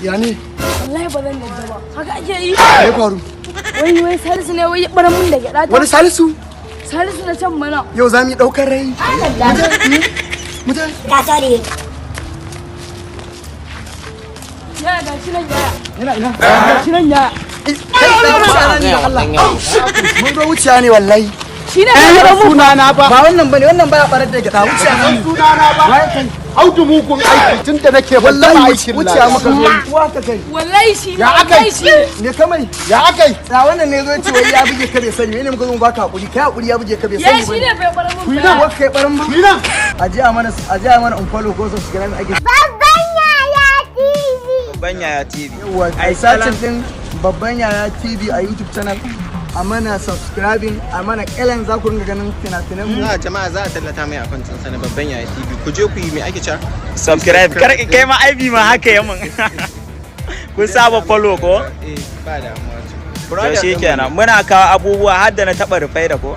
Ya ne? Wallahi ba zan yadda ba. Haka ake yi. Me ya faru? Wai Salisu ne wai baran mun da gyada ta. Wani Salisu? Salisu na can mana. Yau za mu yi ɗaukar rai. Mutan. Ka sare. Ya ga shi nan ya. Ina. Shi nan ya. Kai da wuciya ne da Allah. Mun zo wuciya ne wallahi. Shi ne ya mu. Sunana ba. Ba wannan bane, wannan baya barar da gyada wuciya ne. Sunana ba. Wai kai. Audu mugun aiki tun da nake wallahi aikin wuciya muka zo. Kuwa ka kai. Wallahi shi ne. Ya akai. Shi. Me kamai? Ya akai. Sa wannan ne zo ce wai ya buge ka bai sani. Ne muka zo baka hakuri. Kai hakuri ya buge ka bai sani. Ya shi ne bai baran mun. Kuina wa kai baran mun. Kuina. Aje a mana unfollow ko subscribe ake. Babban Yaya TV. Yawwa, ai searching din Babban Yaya TV a YouTube channel. A mana subscribing, a mana kelen za ku ringa ganin fina-finan mu. Jama'a za a tallata mai akwancin sa na Babban Yaya TV. Ku je ku yi me ake cewa? Subscribe. Kar kai ma aibi ma haka yamin. Kun saba follow ko? Ba damuwa. To shi kenan muna kawo abubuwa har da na taba rufai da ko?